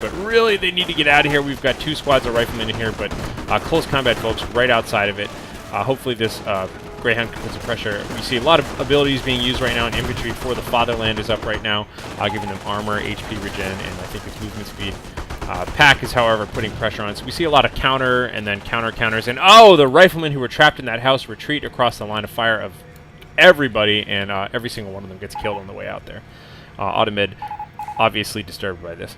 But really, they need to get out of here. We've got 2 squads of riflemen in here, but close combat folks right outside of it. Hopefully this Greyhound can put some pressure. We see a lot of abilities being used right now, and infantry for the Fatherland is up right now, giving them armor, HP regen, and I think it's movement speed. Pack is, however, putting pressure on. So we see a lot of counter, and then counters, and oh, the riflemen who were trapped in that house retreat across the line of fire of everybody, and every single one of them gets killed on the way out there. Audemed obviously disturbed by this.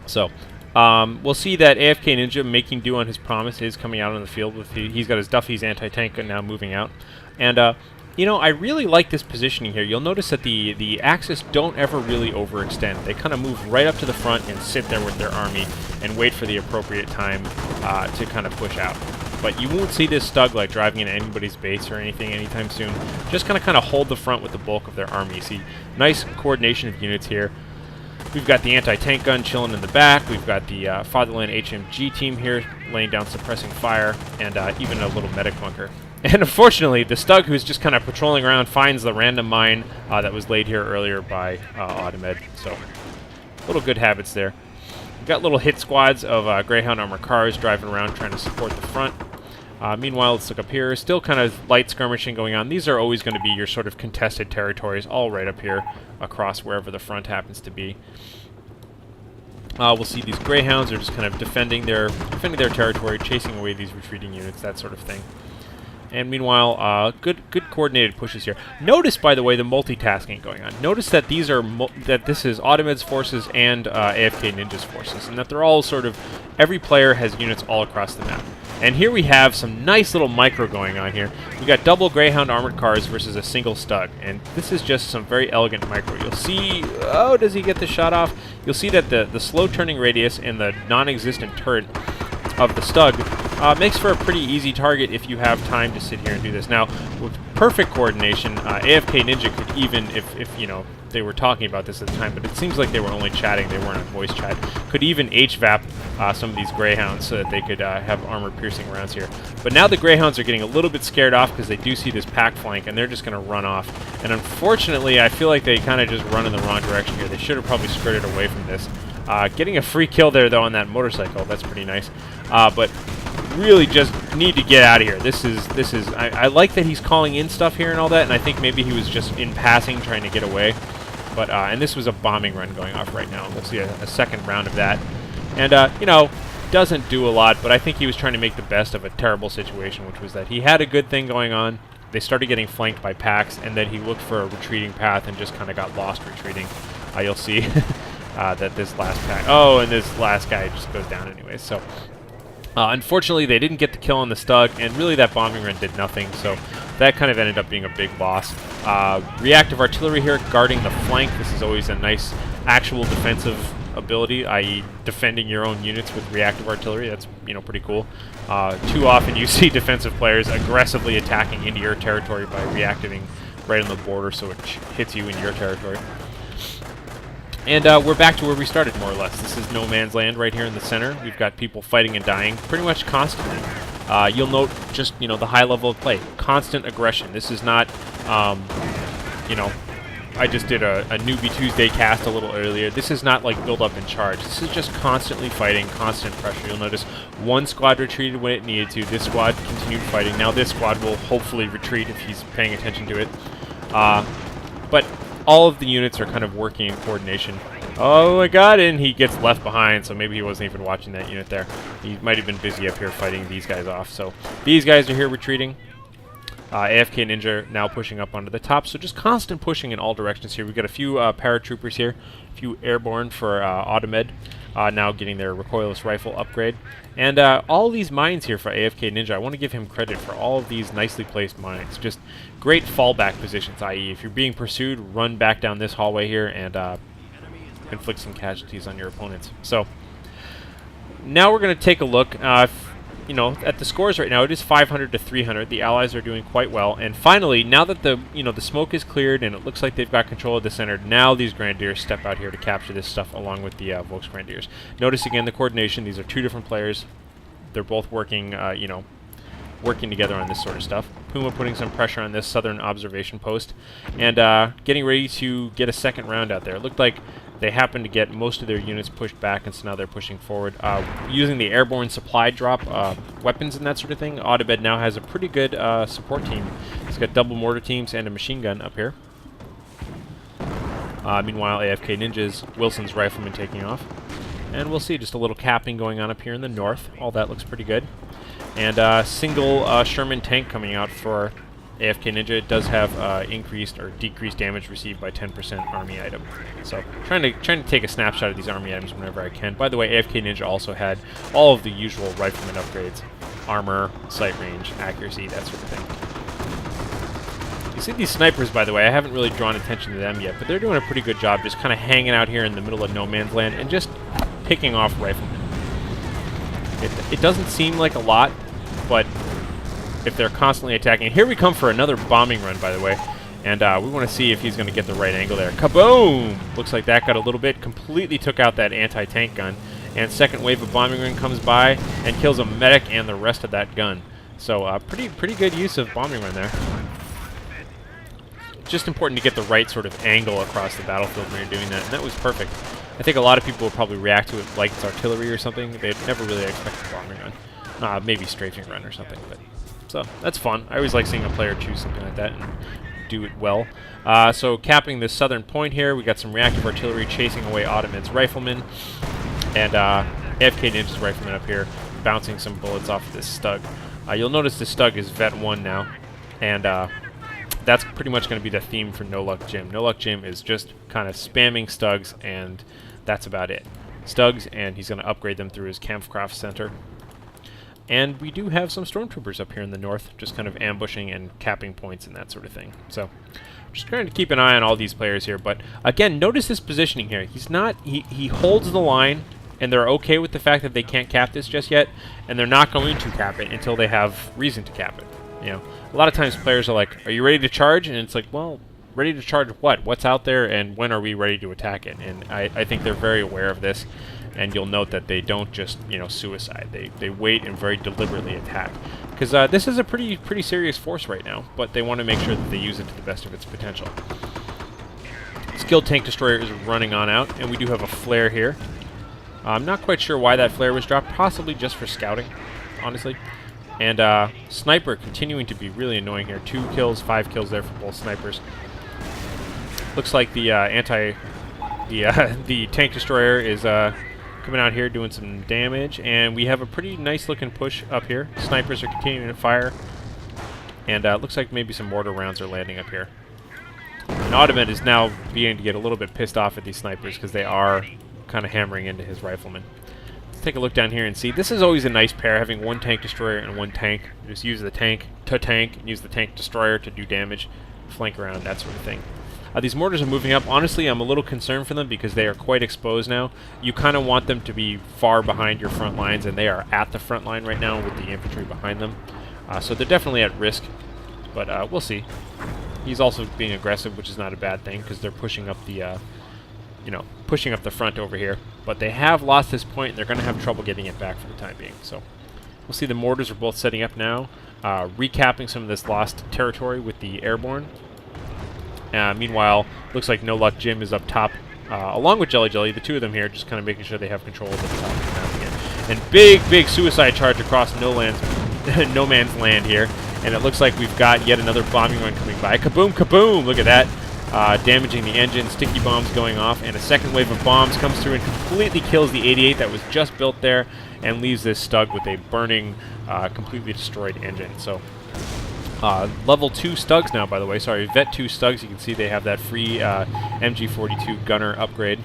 So, we'll see that AFKNinja, making do on his promise, is coming out on the field. He's got his Duffy's anti-tank gun now moving out. And, you know, I really like this positioning here. You'll notice that the Axis don't ever really overextend. They kind of move right up to the front and sit there with their army and wait for the appropriate time to kind of push out. But you won't see this Stug like driving into anybody's base or anything anytime soon. Just kind of hold the front with the bulk of their army. You see nice coordination of units here. We've got the anti-tank gun chilling in the back. We've got the Fatherland HMG team here laying down suppressing fire, and even a little medic bunker. And unfortunately, the Stug, who's just kind of patrolling around, finds the random mine that was laid here earlier by Audemed. So, little good habits there. We've got little hit squads of Greyhound armored cars driving around trying to support the front. Meanwhile, let's look up here. Still kind of light skirmishing going on. These are always going to be your sort of contested territories, all right up here across wherever the front happens to be. We'll see these Greyhounds are just kind of defending their territory, chasing away these retreating units, that sort of thing. And meanwhile, good coordinated pushes here. Notice, by the way, the multitasking going on. Notice that these are that this is Audemed's forces and AFKNinja's forces, and that they're all sort of, every player has units all across the map. And here we have some nice little micro going on here. We got double Greyhound armored cars versus a single Stug, and this is just some very elegant micro. You'll see, oh, does he get the shot off? You'll see that the slow turning radius and the non-existent turret of the Stug makes for a pretty easy target if you have time to sit here and do this. Now, with perfect coordination, AFKNinja could even, if you know, they were talking about this at the time, but it seems like they were only chatting, they weren't on voice chat, could even HVAP some of these Greyhounds so that they could have armor-piercing rounds here. But now the Greyhounds are getting a little bit scared off because they do see this pack flank, and they're just going to run off. And unfortunately, I feel like they kind of just run in the wrong direction here. They should have probably skirted away from this. Getting a free kill there, though, on that motorcycle, that's pretty nice. But really just need to get out of here. This is I like that he's calling in stuff here and all that, and I think maybe he was just in passing trying to get away. But and this was a bombing run going off right now. We'll see a second round of that. And you know, doesn't do a lot, but I think he was trying to make the best of a terrible situation, which was that he had a good thing going on. They started getting flanked by packs, and then he looked for a retreating path and just kind of got lost retreating. You'll see that this last pack, oh, and this last guy just goes down anyway. So unfortunately, they didn't get the kill on the Stug, and really that bombing run did nothing, so that kind of ended up being a big loss. Reactive artillery here, guarding the flank. This is always a nice actual defensive ability, i.e. defending your own units with reactive artillery. That's, you know, pretty cool. Too often you see defensive players aggressively attacking into your territory by reactivating right on the border so it hits you in your territory. And we're back to where we started, more or less. This is no man's land right here in the center. We've got people fighting and dying pretty much constantly. You'll note just, you know, the high level of play. Constant aggression. This is not, you know, I just did a Newbie Tuesday cast a little earlier. This is not like build up and charge. This is just constantly fighting, constant pressure. You'll notice one squad retreated when it needed to. This squad continued fighting. Now this squad will hopefully retreat if he's paying attention to it. But all of the units are kind of working in coordination. Oh my god, and he gets left behind, so maybe he wasn't even watching that unit there. He might have been busy up here fighting these guys off. So these guys are here retreating. AFKNinja now pushing up onto the top, so just constant pushing in all directions here. We've got a few paratroopers here, a few airborne for Audemed, now getting their recoilless rifle upgrade. And all these mines here for AFKNinja, I want to give him credit for all of these nicely placed mines. Just great fallback positions, i.e. if you're being pursued, run back down this hallway here and inflict some casualties on your opponents. So now we're going to take a look. You know, at the scores right now, it is 500 to 300. The Allies are doing quite well. And finally, now that the smoke is cleared and it looks like they've got control of the center, now these Grenadiers step out here to capture this stuff along with the Volksgrenadiers. Notice again the coordination. These are two different players. They're both working, you know, working together on this sort of stuff. Puma putting some pressure on this southern observation post and getting ready to get a second round out there. It looked like they happen to get most of their units pushed back, and so now they're pushing forward. Using the airborne supply drop weapons and that sort of thing, Audemed now has a pretty good support team. He's got double mortar teams and a machine gun up here. Meanwhile, AFKNinja's Wilson's rifleman taking off. And we'll see just a little capping going on up here in the north. All that looks pretty good. And single Sherman tank coming out for AFKNinja. It does have increased or decreased damage received by 10% army item. So trying to take a snapshot of these army items whenever I can. By the way, AFKNinja also had all of the usual rifleman upgrades: armor, sight range, accuracy, that sort of thing. You see these snipers, by the way, I haven't really drawn attention to them yet, but they're doing a pretty good job just kind of hanging out here in the middle of no man's land and just picking off riflemen. It doesn't seem like a lot, but if they're constantly attacking... Here we come for another bombing run, by the way, and we want to see if he's going to get the right angle there. Kaboom! Looks like that got a little bit, completely took out that anti-tank gun, and second wave of bombing run comes by and kills a medic and the rest of that gun. So pretty good use of bombing run there. Just important to get the right sort of angle across the battlefield when you're doing that, and that was perfect. I think a lot of people will probably react to it like it's artillery or something. They'd never really expect a bombing run. Maybe strafing run or something, but... So that's fun. I always like seeing a player choose something like that and do it well. So capping this southern point here, we got some reactive artillery chasing away Audemed's riflemen, and AFKNinja's riflemen up here bouncing some bullets off of this Stug. You'll notice this Stug is Vet 1 now, and that's pretty much going to be the theme for NoluckJim. NoluckJim is just kind of spamming Stugs, and that's about it. Stugs, and he's going to upgrade them through his Kampfkraft Center. And we do have some stormtroopers up here in the north, just kind of ambushing and capping points and that sort of thing. So, just trying to keep an eye on all these players here. But again, notice this positioning here. He's not. He holds the line, and they're okay with the fact that they can't cap this just yet, and they're not going to cap it until they have reason to cap it. You know, a lot of times players are like, "Are you ready to charge?" And it's like, "Well, ready to charge what? What's out there, and when are we ready to attack it?" And I think they're very aware of this. And you'll note that they don't just, you know, suicide. They wait and very deliberately attack. Because this is a pretty serious force right now, but they want to make sure that they use it to the best of its potential. Skilled Tank Destroyer is running on out, and we do have a flare here. I'm not quite sure why that flare was dropped, possibly just for scouting, honestly. And Sniper continuing to be really annoying here. 2 kills, 5 kills there for both snipers. Looks like the the Tank Destroyer is coming out here doing some damage, and we have a pretty nice looking push up here. Snipers are continuing to fire, and looks like maybe some mortar rounds are landing up here. And Audemed is now beginning to get a little bit pissed off at these snipers because they are kind of hammering into his riflemen. Let's take a look down here and see. This is always a nice pair, having 1 Tank Destroyer and 1 tank. You just use the tank to tank, and use the Tank Destroyer to do damage, flank around, that sort of thing. These mortars are moving up. Honestly, I'm a little concerned for them because they are quite exposed now. You kind of want them to be far behind your front lines, and they are at the front line right now with the infantry behind them. So they're definitely at risk, but we'll see. He's also being aggressive, which is not a bad thing because they're pushing up the, pushing up the front over here. But they have lost this point, and they're going to have trouble getting it back for the time being. So we'll see. The mortars are both setting up now, recapping some of this lost territory with the airborne. Meanwhile, looks like NoluckJim is up top, along with JellyJelly, the two of them here, just kind of making sure they have control of the top of the map again. And big suicide charge across no man's land here, and it looks like we've got yet another bombing run coming by. Kaboom, kaboom! Look at that, damaging the engine, sticky bombs going off, and a second wave of bombs comes through and completely kills the 88 that was just built there, and leaves this Stug with a burning, completely destroyed engine. So. Level 2 Stugs now, by the way. Sorry, Vet 2 Stugs. You can see they have that free MG42 gunner upgrade.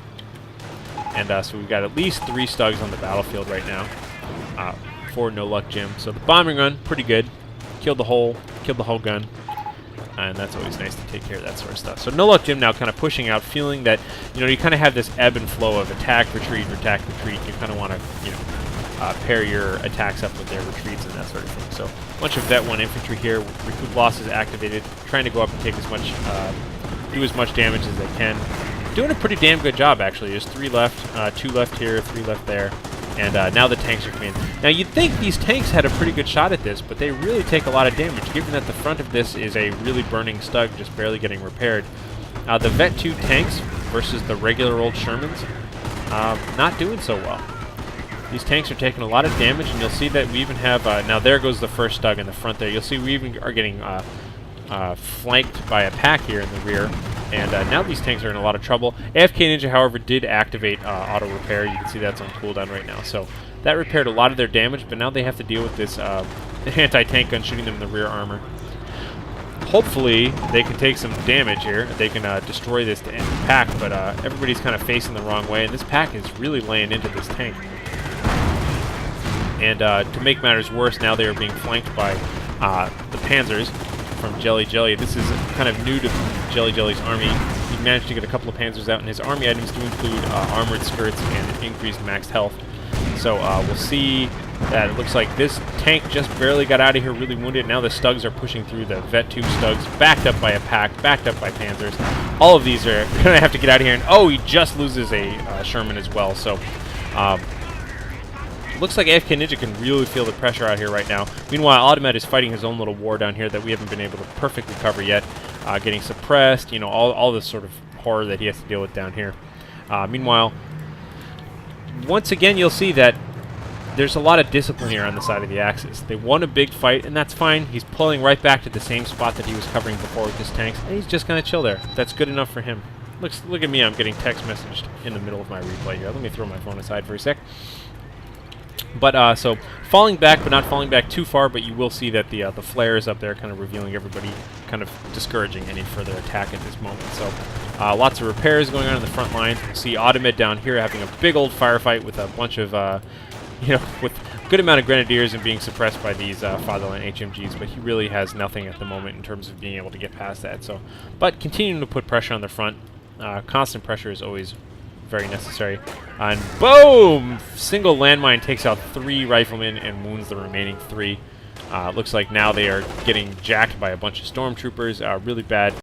And so we've got at least 3 Stugs on the battlefield right now for NoluckJim. So the bombing run, pretty good. Killed the whole gun. And that's always nice to take care of that sort of stuff. So NoluckJim now kind of pushing out, feeling that, you kind of have this ebb and flow of attack, retreat, attack, retreat. You kind of want to, pair your attacks up with their retreats and that sort of thing. So a bunch of Vet 1 infantry here, recoup losses activated, trying to go up and take as much, do as much damage as they can. Doing a pretty damn good job, actually. There's 3 left, 2 left here, 3 left there, and now the tanks are coming in. Now you'd think these tanks had a pretty good shot at this, but they really take a lot of damage, given that the front of this is a really burning Stug, just barely getting repaired. The Vet 2 tanks versus the regular old Shermans, not doing so well. These tanks are taking a lot of damage, and you'll see that we even have, now there goes the first Stug in the front there. You'll see we even are getting flanked by a pack here in the rear, and now these tanks are in a lot of trouble. AFKNinja, however, did activate auto repair. You can see that's on cooldown right now, so that repaired a lot of their damage, but now they have to deal with this anti-tank gun shooting them in the rear armor. Hopefully they can take some damage here. They can destroy this pack, but everybody's kind of facing the wrong way, and this pack is really laying into this tank. And to make matters worse, now they are being flanked by the Panzers from JellyJelly. This is kind of new to JellyJelly's army. He managed to get a couple of Panzers out, and his army items do include armored skirts and increased maxed health. So we'll see that it looks like this tank just barely got out of here, really wounded. Now the Stugs are pushing through, the Vet 2 Stugs, backed up by a pack, backed up by Panzers. All of these are going to have to get out of here. And oh, he just loses a Sherman as well. So looks like AFKNinja can really feel the pressure out here right now. Meanwhile, Audemed is fighting his own little war down here that we haven't been able to perfectly cover yet. Getting suppressed, you know, all this sort of horror that he has to deal with down here. Meanwhile, once again, you'll see that there's a lot of discipline here on the side of the Axis. They won a big fight, and that's fine. He's pulling right back to the same spot that he was covering before with his tanks, and he's just going to chill there. That's good enough for him. Look at me, I'm getting text messaged in the middle of my replay here. Let me throw my phone aside for a sec. But, so, falling back, but not falling back too far, but you will see that the flares up there kind of revealing everybody, kind of discouraging any further attack at this moment. So, lots of repairs going on in the front lines. You see Audemed down here having a big old firefight with a bunch of, you know, with a good amount of grenadiers and being suppressed by these Fatherland HMGs, but he really has nothing at the moment in terms of being able to get past that. So, but continuing to put pressure on the front, constant pressure is always very necessary. And boom! Single landmine takes out 3 riflemen and wounds the remaining 3. Looks like now they are getting jacked by a bunch of stormtroopers. Really bad.